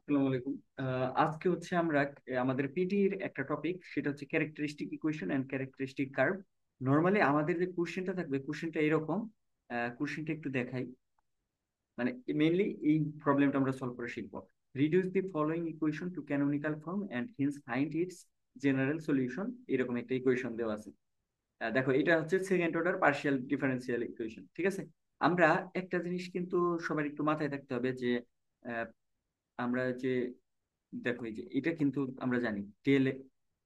আসসালামু আলাইকুম। আজকে হচ্ছে আমরা আমাদের পিটির একটা টপিক, সেটা হচ্ছে characteristic equation and characteristic curve. Normally আমাদের যে কোশ্চেনটা থাকবে, কোশ্চেনটা এরকম। কোশ্চেনটা একটু দেখাই। মানে মেইনলি এই প্রবলেমটা আমরা সলভ করে শিখবো। Reduce the following equation to canonical form and hence find its general solution. এরকম একটা ইকুয়েশন দেওয়া আছে। দেখো, এটা হচ্ছে second order partial differential equation, ঠিক আছে। আমরা একটা জিনিস কিন্তু সবার একটু মাথায় রাখতে হবে যে আহ, আমরা যে দেখো, এই যে এটা কিন্তু আমরা জানি del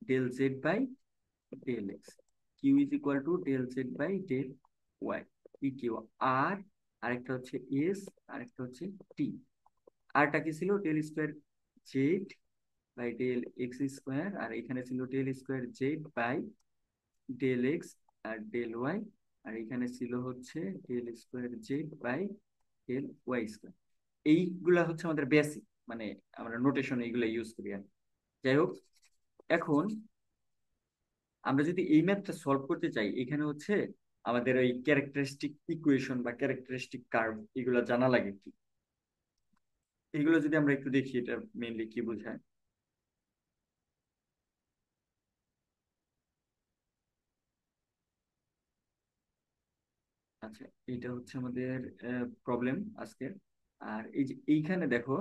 del z by del x, q is equal to del z by del y, ই কিউ। আর আরেকটা হচ্ছে এস, আরেকটা হচ্ছে টি। আরটা কি ছিল? Del square z by del x square, আর এখানে ছিল del square z by del x আর ডেল ওয়াই, আর এখানে ছিল হচ্ছে del square z by del y square. এইগুলা হচ্ছে আমাদের বেসিক, মানে আমরা নোটেশন এইগুলা ইউজ করি আর কি। যাই হোক, এখন আমরা যদি এই ম্যাথটা সলভ করতে চাই, এখানে হচ্ছে আমাদের ওই ক্যারেক্টারিস্টিক ইকুয়েশন বা ক্যারেক্টারিস্টিক কার্ভ এগুলো জানা লাগে কি। এগুলো যদি আমরা একটু দেখি, এটা মেইনলি কি বোঝায়। আচ্ছা, এটা হচ্ছে আমাদের প্রবলেম আজকের। আর এই যে এইখানে দেখো,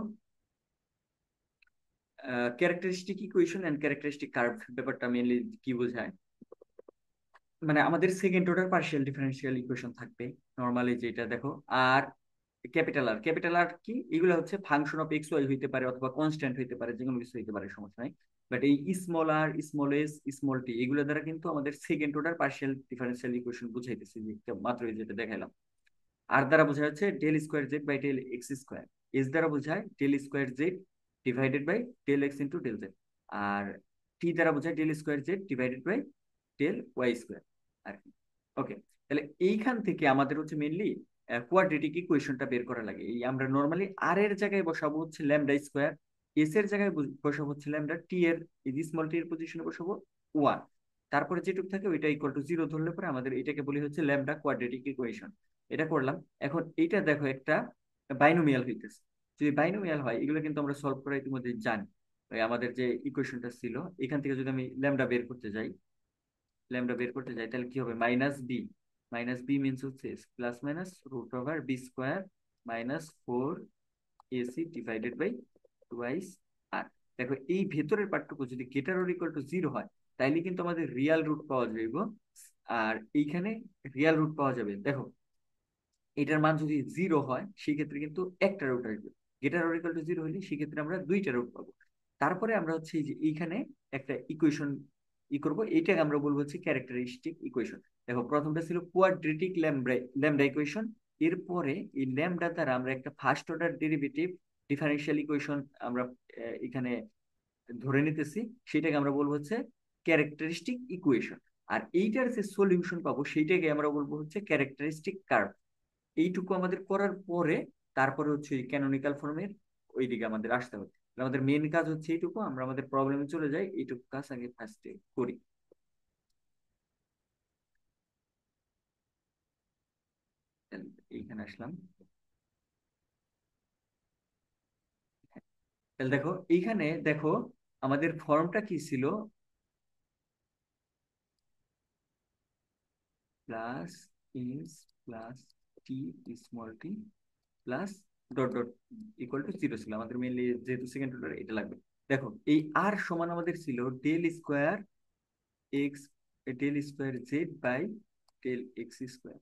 characteristic equation and characteristic curve ব্যাপারটা মেইনলি কি বোঝায়। মানে আমাদের second order partial differential equation থাকবে নর্মালি, যেটা দেখো। আর ক্যাপিটাল আর কি, এগুলো হচ্ছে ফাংশন অফ এক্স ওয়াই হইতে পারে, অথবা কনস্ট্যান্ট হইতে পারে, যে কোনো কিছু হইতে পারে, সমস্যা নাই। বাট এই small r, small s, small t, এগুলো দ্বারা কিন্তু আমাদের second order partial differential equation বুঝাইতেছি, যে মাত্রই যেটা দেখাইলাম। আর দ্বারা বোঝায় হচ্ছে del square z by del x square. S দ্বারা বোঝায় del square z divided by del x into del z. আর টি দ্বারা বোঝায় del square z divided by del y square আর কি। ওকে, তাহলে এইখান থেকে আমাদের হচ্ছে মেনলি কোয়াড্রেটিক ইকুয়েশনটা বের করা লাগে। এই আমরা নর্মালি আর এর জায়গায় বসাবো হচ্ছে ল্যামডা স্কোয়ার, এস এর জায়গায় বসাবো হচ্ছে ল্যামডা, টি এর এই স্মল টি এর পজিশনে বসাবো ওয়ান। তারপরে যেটুকু থাকে ওইটা ইকুয়াল টু জিরো ধরলে পরে আমাদের এটাকে বলি হচ্ছে ল্যামডা কোয়াড্রেটিক ইকুয়েশন। এটা করলাম। এখন এইটা দেখো, একটা বাইনোমিয়াল হইতেছে। যদি বাইনোমিয়াল হয়, এগুলো কিন্তু আমরা সলভ করা ইতিমধ্যে জানি। ওই আমাদের যে ইকুয়েশনটা ছিল, এখান থেকে যদি আমি ল্যামডা বের করতে যাই, তাহলে কি হবে? Minus b. Minus b means হচ্ছে plus minus root over b square minus four ac divided by twice আর। দেখো, এই ভেতরের পার্টটুকু যদি greater or equal to zero হয়, তাইলে কিন্তু আমাদের রিয়াল রুট পাওয়া যাবে। আর এইখানে রিয়াল রুট পাওয়া যাবে। দেখো, এটার মান যদি জিরো হয়, সেক্ষেত্রে কিন্তু একটা রুট আসবে। Greater or equal to zero হলে সেক্ষেত্রে আমরা দুইটা রুট পাবো। তারপরে আমরা হচ্ছে এই যে এইখানে একটা ইকুয়েশন করবো, এইটাকে আমরা বলবো হচ্ছে ক্যারেক্টারিস্টিক ইকুয়েশন। দেখো, প্রথমটা ছিল কোয়াড্রেটিক ল্যামডা ইকুয়েশন। এরপরে এই ল্যামডা দ্বারা আমরা একটা first order derivative differential equation আমরা এখানে ধরে নিতেছি, সেটাকে আমরা বলবো হচ্ছে ক্যারেক্টারিস্টিক ইকুয়েশন। আর এইটার যে সলিউশন পাবো, সেইটাকে আমরা বলবো হচ্ছে ক্যারেক্টারিস্টিক কার্ভ। এইটুকু আমাদের করার পরে তারপরে হচ্ছে ক্যানোনিক্যাল ফর্মের ওই দিকে আমাদের আসতে হবে। তাহলে আমাদের মেন কাজ হচ্ছে এইটুকু, আমরা আমাদের প্রবলেমে চলে যাই, এইটুকু কাজ আগে ফার্স্টে করি। তাহলে এইখানে আসলাম। তাহলে দেখো, এইখানে দেখো আমাদের ফর্মটা কি ছিল? Plus ins plus T small T plus dot dot equal to zero ছিল আমাদের মেনলি, যেহেতু সেকেন্ড অর্ডার এটা লাগবে। দেখো, এই আর সমান আমাদের ছিল del square x, del square z by del x square,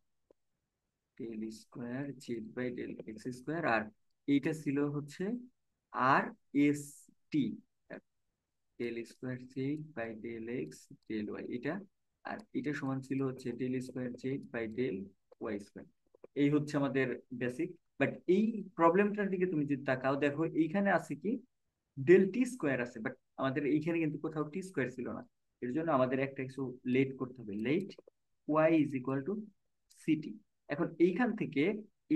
del square z by del x square. আর এইটা ছিল হচ্ছে R S T, del square z by del x del y এটা। আর এটা সমান ছিল হচ্ছে del square z by del y square. এই হচ্ছে আমাদের বেসিক। বাট এই প্রবলেমটার দিকে তুমি যদি তাকাও, দেখো এইখানে আছে কি ডেল টি স্কোয়ার আছে, বাট আমাদের এইখানে কিন্তু কোথাও টি স্কোয়ার ছিল না। এর জন্য আমাদের একটা কিছু লেট করতে হবে, let y is equal to c t. এখন এইখান থেকে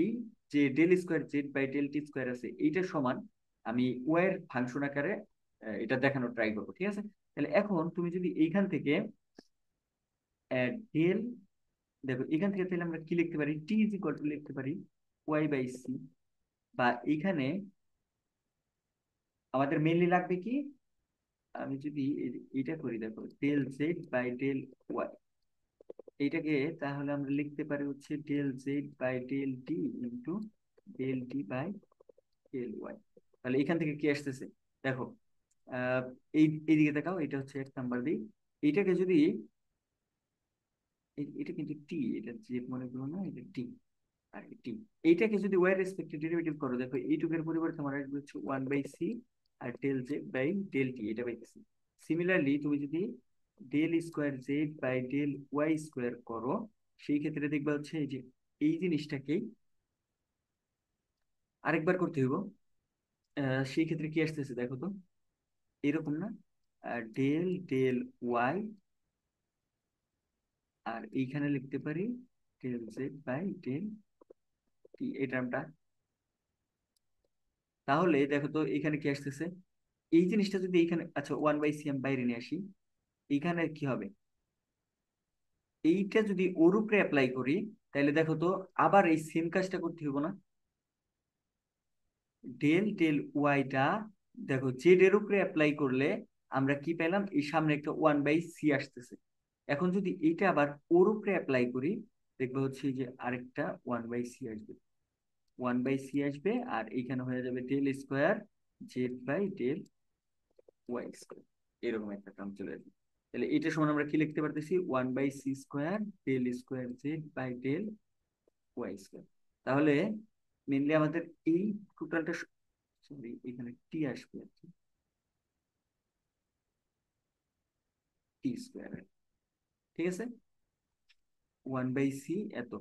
এই যে del square z by del t square আছে, এইটার সমান আমি ওয়াই এর ফাংশন আকারে এটা দেখানোর ট্রাই করবো, ঠিক আছে। তাহলে এখন তুমি যদি এইখান থেকে ডেল, দেখো এখান থেকে তাহলে আমরা কি লিখতে পারি? টি ইজ ইকুয়াল টু লিখতে পারি ওয়াই বাই সি। বা এখানে আমাদের মেইনলি লাগবে কি, আমি যদি এটা করি, দেখো del z by del y, এইটাকে তাহলে আমরা লিখতে পারি হচ্ছে del z by del d into del d by del y. তাহলে এখান থেকে কি আসতেছে দেখো, আহ এইদিকে দেখাও, এটা হচ্ছে 1 নাম্বার দিক। এইটাকে যদি এটা কিন্তু টি, এটা জেড মনে করো না, এটা টি আর টি। এইটাকে যদি ওয়াই রেসপেক্টে ডেরিভেটিভ করো, দেখো এইটুকের পরিবর্তে আমার আসবে হচ্ছে 1/c আর del z by del t, এটা পাইতেছি। সিমিলারলি তুমি যদি del square z by del y square করো, সেই ক্ষেত্রে দেখবা হচ্ছে এই যে এই জিনিসটাকেই আরেকবার করতে হইব। সেই ক্ষেত্রে কি আসতেছে দেখো তো, এরকম না, ডেল ডেল ওয়াই, আর এইখানে লিখতে পারি del z by del t, এই টার্মটা। তাহলে দেখো তো এখানে কি আসতেছে, এই জিনিসটা যদি এইখানে, আচ্ছা 1/c আমি বাইরে নিয়ে আসি, এইখানে কি হবে, এইটা যদি ওর উপরে অ্যাপ্লাই করি, তাহলে দেখো তো আবার এই সেম কাজটা করতে হবে না, ডেল ডেল ওয়াইটা দেখো জেড এর উপরে অ্যাপ্লাই করলে আমরা কি পেলাম, এই সামনে একটা 1/c আসতেছে। এখন যদি এইটা আবার ওর উপরে অ্যাপ্লাই করি, দেখবো হচ্ছে যে আরেকটা 1/c আসবে, 1/c আসবে, আর এইখানে হয়ে যাবে del square z by del y square, এরকম একটা টার্ম চলে আসবে। তাহলে এটা সমান আমরা কি লিখতে পারতেছি, 1/c square del square z by del y square. তাহলে মেনলি আমাদের এই টোটালটা, সরি এখানে টি আসবে আর কি, টি স্কোয়ার, ঠিক আছে, 1/c এত,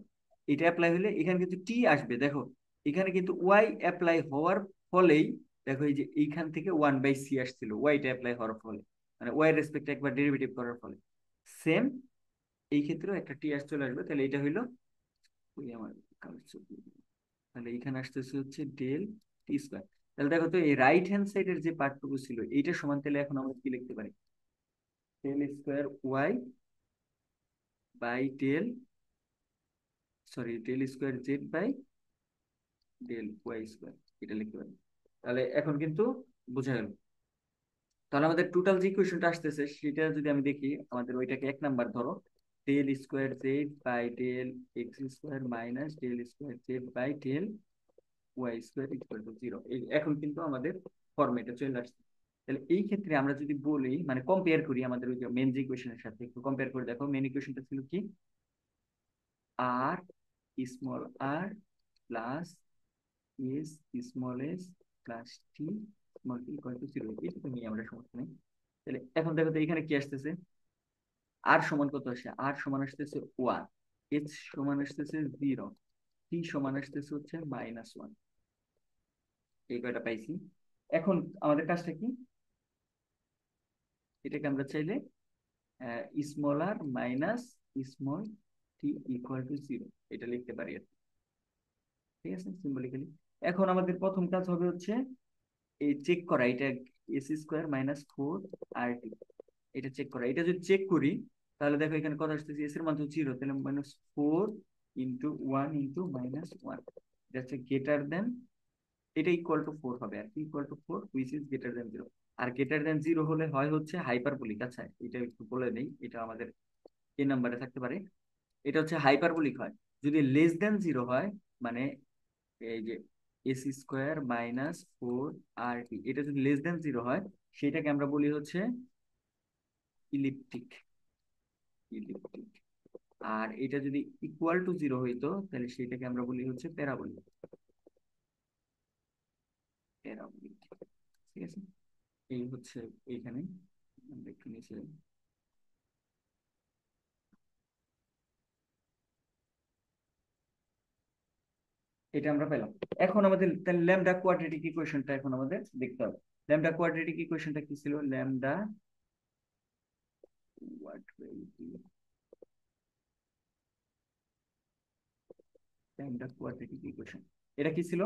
এটা অ্যাপ্লাই হলে এখানে কিন্তু টি আসবে, দেখো এখানে কিন্তু ওয়াই অ্যাপ্লাই হওয়ার ফলেই, দেখো এই যে এইখান থেকে 1/c আসছিল ওয়াইটা অ্যাপ্লাই হওয়ার ফলে, মানে ওয়াই রেসপেক্টে একবার ডেরিভেটিভ করার ফলে। সেম এই ক্ষেত্রেও একটা টি আস চলে আসবে, তাহলে এটা হইলো ওই আমার কাগজ ছবি। তাহলে এখানে আসতেছে হচ্ছে ডেল টি স্কোয়ার। তাহলে দেখো তো এই রাইট হ্যান্ড সাইডের যে পার্টটুকু ছিল এইটা সমান, তাহলে এখন আমরা কি লিখতে পারি, del square y by del, sorry del square z by del y square, এটা লিখতে পারি। তাহলে এখন কিন্তু বোঝা গেল। তাহলে আমাদের টোটাল যে ইকুয়েশনটা আসতেছে সেটা যদি আমি দেখি, আমাদের ওইটাকে 1 নাম্বার ধরো, del square z by del x square minus del square z by del y square equal to 0। এখন কিন্তু আমাদের ফর্মেটে চলে আসছে। তাহলে এই ক্ষেত্রে আমরা যদি বলি, মানে কম্পেয়ার করি আমাদের ওই যে মেন যে ইকুয়েশনের সাথে, একটু কম্পেয়ার করে দেখো, মেন ইকুয়েশনটা ছিল কি, R small r plus S small s plus T small t equal to 0, এটা নিয়ে আমরা সমস্যা নেই। তাহলে এখন দেখো তো এখানে কি আসতেছে, আর সমান কত আসে, আর সমান আসতেছে 1, এইচ সমান আসতেছে 0, টি সমান আসতেছে হচ্ছে -1, এই কয়টা পাইছি। এখন আমাদের কাজটা কি, এটাকে আমরা চাইলে small r minus small t equal to 0, এটা লিখতে পারি আর কি। ঠিক আছে, সিম্বলিক্যালি। এখন আমাদের প্রথম কাজ হবে হচ্ছে এই চেক করা, এটা এস স্কোয়ার মাইনাস 4 আর টি, এটা চেক করা। এটা যদি চেক করি, তাহলে দেখো এখানে কত আসতেছে, এস এর মান তো 0, তাহলে -4 × 1 × -1, এটা হচ্ছে গ্রেটার দেন, এটা ইকুয়াল টু 4 হবে, আর কি equal to 4 which is greater than 0। আর গ্রেটার দেন 0 হলে হয় হচ্ছে হাইপারবোলিক। আচ্ছা এটা একটু বলে নেই, এটা আমাদের এই নাম্বারে থাকতে পারে, এটা হচ্ছে হাইপারবোলিক হয়। যদি লেস দেন 0 হয়, মানে এই যে এস স্কোয়ার -4 আর টি, এটা যদি লেস দেন 0 হয়, সেটাকে আমরা বলি হচ্ছে ইলিপ্টিক, ইলিপ্টিক। আর এটা যদি ইকুয়াল টু 0 হইতো, তাহলে সেটাকে আমরা বলি হচ্ছে প্যারাবোলিক, প্যারাবোলিক। ঠিক আছে, এই হচ্ছে এইখানে আমরা একটু নিচে, এটা আমরা পেলাম। এখন আমাদের তাহলে ল্যামডা কোয়াড্রেটিক ইকুয়েশনটা এখন আমাদের দেখতে হবে। ল্যামডা কোয়াড্রেটিক ইকুয়েশনটা কি ছিল, lambda quadratic, lambda quadratic equation, এটা কি ছিল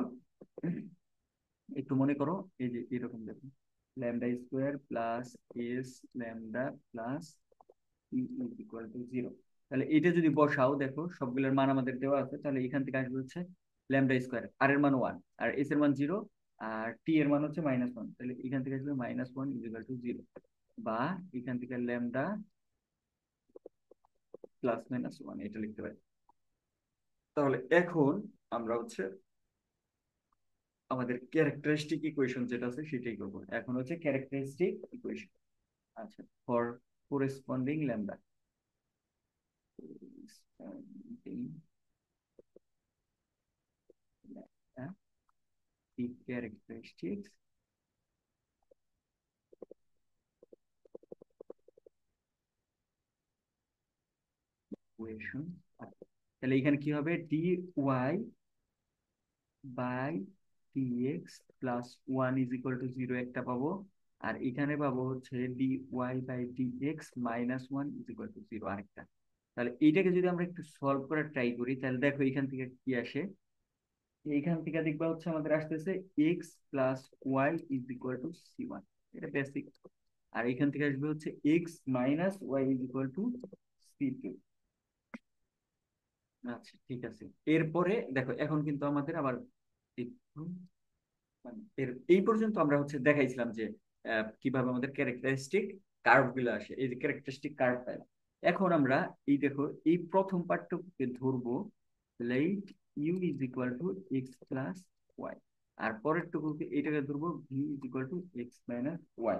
একটু মনে করো, এই যে এরকম দেখো, lambda square plus S lambda plus E equal to 0। তাহলে এটা যদি বসাও, দেখো সবগুলোর মান আমাদের দেওয়া আছে, তাহলে এখান থেকে আসবে হচ্ছে ল্যামডা স্কোয়ার, আর এর মান 1 আর এস এর মান 0, আর টি এর মান হচ্ছে -1, তাহলে এখান থেকে আসবে -1 ইকুয়াল টু 0, বা এখান থেকে ল্যামডা +-1 এটা লিখতে পারি। তাহলে এখন আমরা হচ্ছে আমাদের ক্যারেক্টারিস্টিক ইকুয়েশন যেটা আছে সেটাই করবো। এখন হচ্ছে ক্যারেক্টারিস্টিক ইকুয়েশন। আচ্ছা, for corresponding lambda, the characteristics equation। তাহলে এখানে কি হবে, dy by dx plus 1 is equal to 0 একটা পাবো, আর এখানে পাবো হচ্ছে dy by dx minus 1 is equal to 0 আরেকটা। তাহলে এইটাকে যদি আমরা একটু সলভ করার ট্রাই করি, তাহলে দেখো এখান থেকে কি আসে। এইখান থেকে দেখবা হচ্ছে আমাদের আসতেছে x plus y is equal to c1, এটা বেসিক। আর এখান থেকে আসবে হচ্ছে x minus y is equal to c2। আচ্ছা ঠিক আছে। এরপরে দেখো এখন কিন্তু আমাদের আবার একটু এই পর্যন্ত আমরা হচ্ছে দেখাইছিলাম যে কিভাবে আমাদের ক্যারেক্টারিস্টিক কার্ভ গুলো আসে, এই যে ক্যারেক্টারিস্টিক কার্ভ। এখন আমরা এই দেখো এই প্রথম পার্টটুকুকে ধরবো, let u is equal to x plus y, আর পরের টুকুকে এইটাকে ধরবো v is equal to x minus y.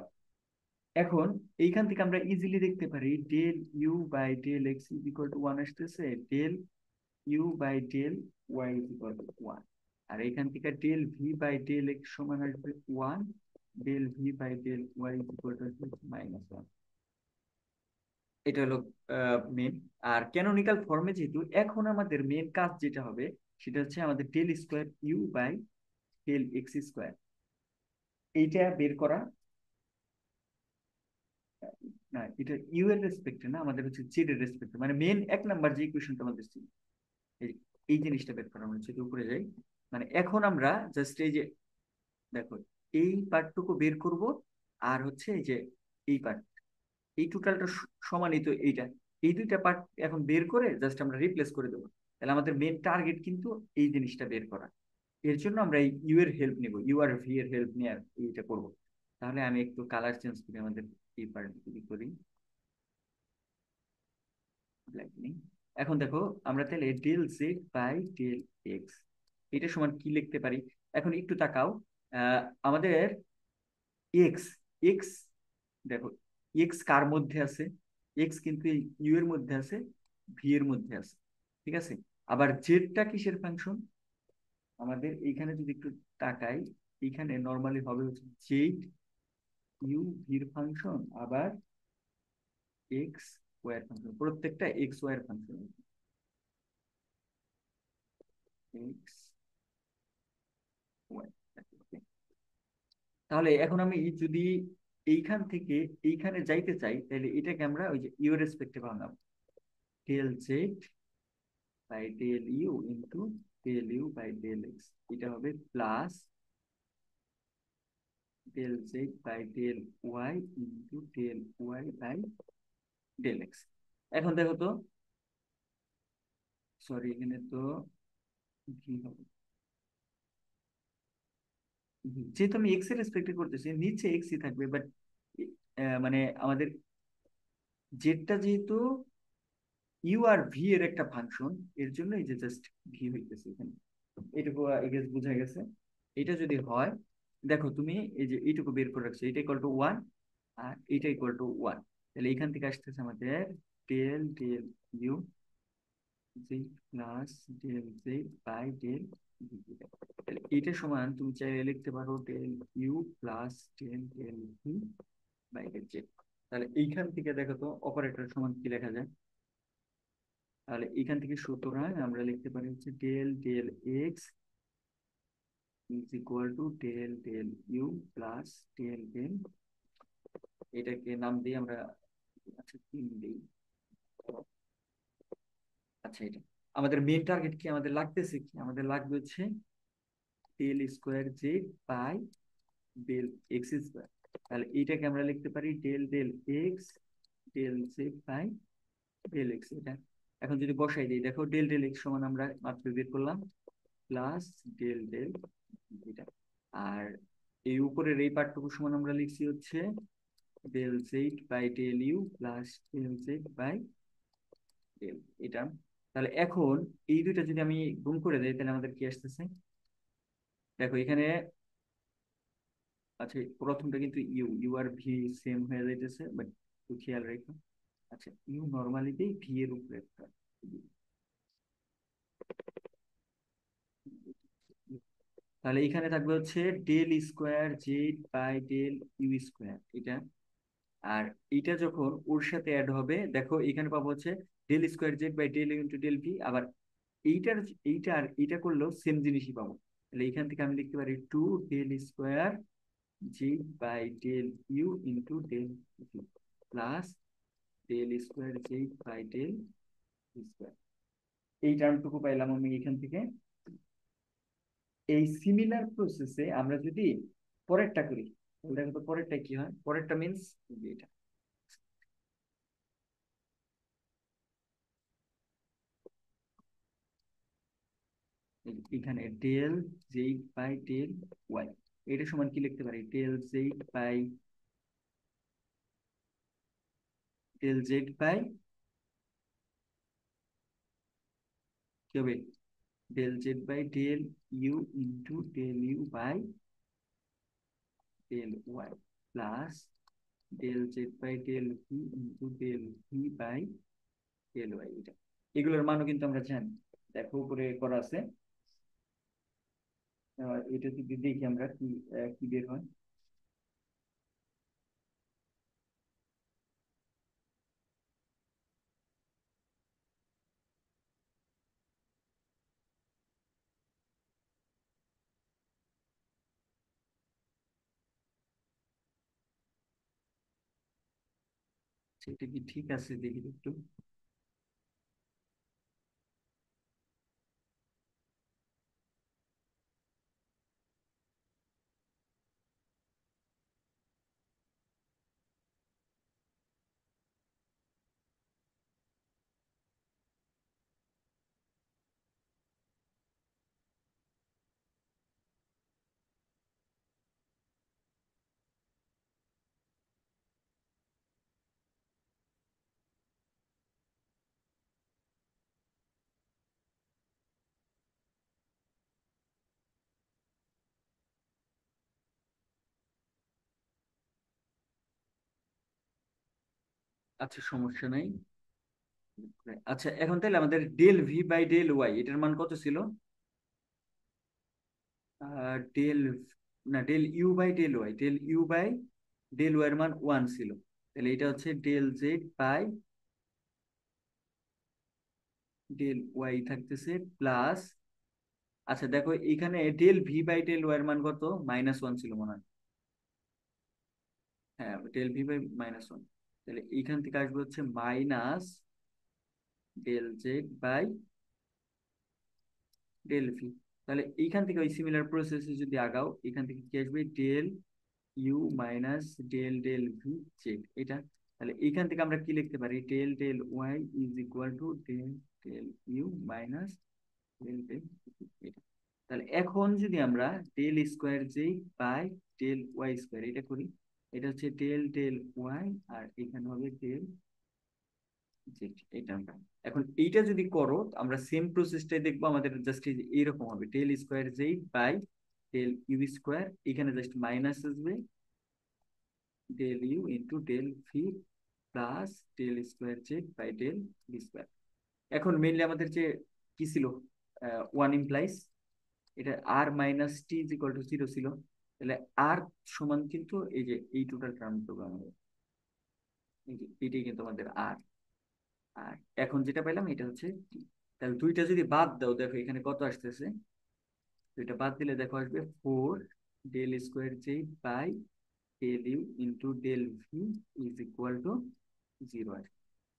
এখন এইখান থেকে আমরা ইজিলি দেখতে পারি del u by del x is equal to one আসতেছে, del u by del y is equal to one, আর এখান থেকে del v by del x সমান আসবে one, del v by del y is equal to -1। এটা হলো main. আর canonical ফর্মে যেহেতু, এখন আমাদের মেন কাজ যেটা হবে সেটা হচ্ছে আমাদের del square u by del x square এইটা বের করা। না, এটা ইউ এর রেসপেক্টে না, আমাদের হচ্ছে জেড এর রেসপেক্টে, মানে মেন এক নাম্বার যে ইকুয়েশনটা আমাদের ছিল এই এই জিনিসটা বের করা। আমরা যদি উপরে যাই, মানে এখন আমরা জাস্ট এই যে দেখো এই পার্টটুকু বের করব, আর হচ্ছে এই যে এই পার্ট, এই টোটালটা সমানই তো এইটা, এই দুইটা পার্ট এখন বের করে জাস্ট আমরা রিপ্লেস করে দেবো। তাহলে আমাদের মেন টার্গেট কিন্তু এই জিনিসটা বের করা। এর জন্য আমরা এই ইউ এর হেল্প নিব, ইউ আর ভি এর হেল্প নিয়ে আর এইটা করব। তাহলে আমি একটু কালার চেঞ্জ করি, আমাদের এই পার্ট যদি করি ব্ল্যাক নেই। এখন দেখো আমরা তাহলে del z by del x এটা সমান কি লিখতে পারি। এখন একটু তাকাও, আমাদের এক্স এক্স দেখো এক্স কার মধ্যে আছে, এক্স কিন্তু ইউ এর মধ্যে আছে, ভি এর মধ্যে আছে, ঠিক আছে। আবার জেডটা কিসের ফাংশন, আমাদের এইখানে যদি একটু তাকাই, এইখানে নর্মালি হবে হচ্ছে জেড ইউ ভির ফাংশন, আবার এক্স ওয়াই এর ফাংশন, প্রত্যেকটা এক্স ওয়াই এর ফাংশন, এক্স ওয়াই। তাহলে এখন আমি যদি এইখান থেকে এইখানে যাইতে চাই, তাহলে এটাকে আমরা ওই যে ইউ রেসপেক্টে বানাবো, del z by del u into del u by del x, এটা হবে plus del z by del y into del y by del x. এখন দেখো তো, সরি এখানে তো কি হবে, যেহেতু আমি এক্স এর রেসপেক্টে করতেছি নিচে এক্সই থাকবে, বাট মানে আমাদের জেডটা যেহেতু ইউ আর ভি এর একটা ফাংশন, এর জন্য এই যে জাস্ট ভি হইতেছে এখানে, এটুকু আই গেস বোঝা গেছে। এটা যদি হয়, দেখো তুমি এই যে এইটুকু বের করে রাখছো, এটা ইকুয়াল টু ওয়ান আর এটা ইকুয়াল টু ওয়ান, তাহলে এখান থেকে আসতেছে আমাদের del del u g plus del j by del v. তাহলে এটা সমান তুমি চাইলে লিখতে পারো del u plus del del v by del j. তাহলে এইখান থেকে দেখো তো অপারেটর সমান কি লেখা যায়, তাহলে এখান থেকে সুতরাং আমরা লিখতে পারি হচ্ছে del del x is equal to del del u plus del del, এটাকে নাম দিই আমরা, আচ্ছা তিন দিই। আচ্ছা এটা আমাদের মেন টার্গেট কি, আমাদের লাগতেছে কি, আমাদের লাগবে হচ্ছে del square z by del x square. তাহলে এইটাকে আমরা লিখতে পারি del del x del z by del x. এটা এখন যদি বসাই দিই, দেখো ডেল ডেল এক্স সমান আমরা মাত্র বের করলাম প্লাস ডেল ডেল এটা, আর উপরের এই পার্টটুকু সমান আমরা লিখছি হচ্ছে del z by del u plus del z by del, এটা। তাহলে এখন এই দুইটা যদি আমি গুণ করে দেই তাহলে আমাদের কি আসতেছে, দেখো এখানে, আচ্ছা প্রথমটা কিন্তু ইউ, ইউ আর ভি সেম হয়ে যাইতেছে, বাট একটু খেয়াল রেখো। আচ্ছা ইউ নর্মালি দিই ভি এর উপরে একটা, তাহলে এখানে থাকবে হচ্ছে del square z by del u square, এটা। আর এইটা যখন ওর সাথে অ্যাড হবে, দেখো এখানে পাবো হচ্ছে del square z by del into del v. আবার এইটার, এইটা আর এইটা করলেও সেম জিনিসই পাবো। তাহলে এখান থেকে আমি লিখতে পারি two del square z by del u into del v plus del square z by del square. এই টার্মটুকু পাইলাম আমি এখান থেকে। এই সিমিলার প্রসেসে আমরা যদি পরেরটা করি, তাহলে দেখো তো পরেরটা কি হয়। পরেরটা মিন্স এটা, এখানে del z by del y, এটা সমান কি লিখতে পারি, del z by del z by, কি হবে, del z by del u into del u by del y plus del z by del v into del v by del y, এটা। এগুলোর মানও কিন্তু আমরা জানি, দেখো উপরে করা আছে। এটা যদি দেখি আমরা কি কি বের হয়। সেটা কি ঠিক আছে দেখি তো একটু। আচ্ছা সমস্যা নাই। আচ্ছা এখন তাহলে আমাদের del v by del y এটার মান কত ছিল, ডেল, না del u by del y, del u by del y এর মান ওয়ান ছিল। তাহলে এটা হচ্ছে del z by del y থাকতেছে প্লাস, আচ্ছা দেখো এখানে del v by del y এর মান কত, মাইনাস ওয়ান ছিল মনে হয়। হ্যাঁ del v by minus one, তাহলে এইখান থেকে আসবে হচ্ছে minus del z by del v. তাহলে এইখান থেকে ওই সিমিলার প্রসেসে যদি আগাও, এখান থেকে কি আসবে, del u minus del del v z, এটা। তাহলে এইখান থেকে আমরা কি লিখতে পারি, del del y is equal to del del u minus del del v, এটা। তাহলে এখন যদি আমরা del square j by del y square এটা করি, এটা হচ্ছে ডেল ডেল ওয়াই, আর এখানে হবে ডেল জেড, এটা আমরা। এখন এইটা যদি করো আমরা সেম প্রসেসটাই দেখবো, আমাদের জাস্ট এইরকম হবে, del square z by del u square, এখানে জাস্ট মাইনাস আসবে del u into del v plus del square z by del v square. এখন মেইনলি আমাদের যে কি ছিল, ওয়ান ইমপ্লাইজ, এটা আর minus T is equal to zero ছিল। তাহলে আর সমান কিন্তু এই যে এই টোটাল টার্মটুকু আমাদের, এই যে এটাই কিন্তু আমাদের আর। আর এখন যেটা পাইলাম এটা হচ্ছে টি। তাহলে দুইটা যদি বাদ দাও, দেখো এখানে কত আসতেছে, দুইটা বাদ দিলে দেখো আসবে four del square j by del u into del v is equal to zero.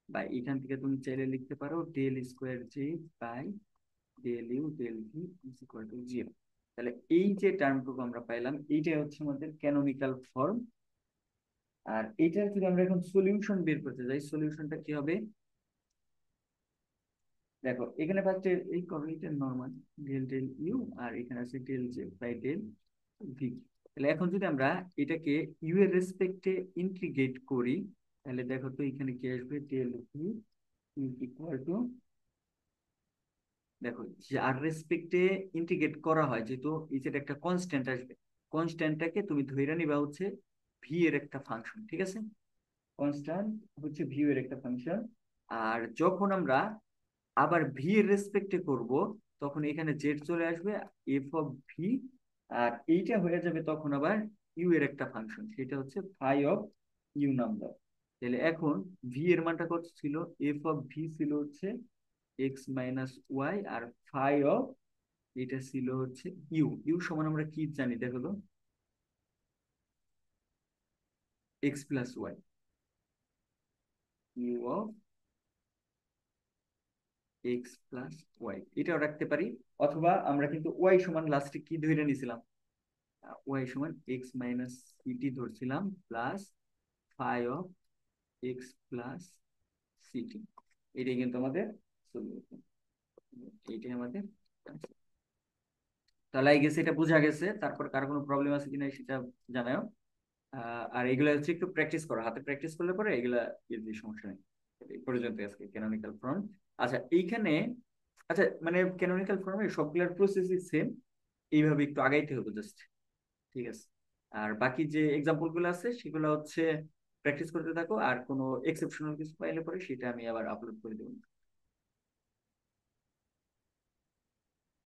বা এখান থেকে তুমি চাইলে লিখতে পারো del square j by del u del v is equal to zero. তাহলে এই যে টার্মটুকু আমরা পাইলাম, এইটাই হচ্ছে আমাদের ক্যানোনিক্যাল ফর্ম। আর এইটার যদি আমরা এখন সলিউশন বের করতে যাই, সলিউশনটা কি হবে, দেখো এখানে ফার্স্টে এই করো, এটা নর্মাল ডেল ডেল ইউ, আর এখানে আছে del j by del v. তাহলে এখন যদি আমরা এটাকে ইউ এর রেসপেক্টে ইন্টিগ্রেট করি, তাহলে দেখো তো এখানে কি আসবে, ডেল ইউ ইকুয়াল টু, দেখো যার রেসপেক্টে ইন্টিগ্রেট করা হয়, যেহেতু এটা একটা কনস্ট্যান্ট আসবে, কনস্ট্যান্টটাকে তুমি ধরে নিবা হচ্ছে ভি এর একটা ফাংশন, ঠিক আছে? কনস্ট্যান্ট হচ্ছে ভি এর একটা ফাংশন। আর যখন আমরা আবার ভি এর রেসপেক্টে করব, তখন এখানে জেড চলে আসবে, এফ অফ ভি। আর এইটা হয়ে যাবে তখন আবার ইউ এর একটা ফাংশন, সেটা হচ্ছে ফাই অফ ইউ নাম্বার। তাহলে এখন ভি এর মানটা কত ছিল, এফ অফ ভি ছিল হচ্ছে এক্স মাইনাস ওয়াই, আর ফাই অফ এটা ছিল হচ্ছে ইউ। ইউ সমান আমরা কি জানি দেখো তো, x plus y, u of x plus y, এটাও রাখতে পারি। অথবা আমরা কিন্তু ওয়াই সমান লাস্টে কি ধরে নিয়েছিলাম, ওয়াই সমান এক্স মাইনাস সিটি ধরছিলাম, plus phi of x plus c t. এটাই কিন্তু আমাদের সলিউশন, এইটাই আমাদের answer। তাহলে আই গেছে এটা বোঝা গেছে, তারপর কার কোনো প্রবলেম আছে কিনা সেটা জানাও। আর এগুলা হচ্ছে একটু প্র্যাকটিস করো, হাতে প্র্যাকটিস করলে পরে এগুলা ইজি, সমস্যা নেই। এই পর্যন্ত আজকে ক্যানোনিক্যাল ফর্ম। আচ্ছা এইখানে, আচ্ছা মানে ক্যানোনিক্যাল ফর্মে সবগুলোর প্রসেসই সেম, এইভাবে একটু আগাইতে হবে জাস্ট, ঠিক আছে? আর বাকি যে এক্সাম্পল গুলো আছে সেগুলো হচ্ছে প্র্যাকটিস করতে থাকো, আর কোনো এক্সেপশনাল কিছু পাইলে পরে সেটা আমি আবার আপলোড করে দেবো।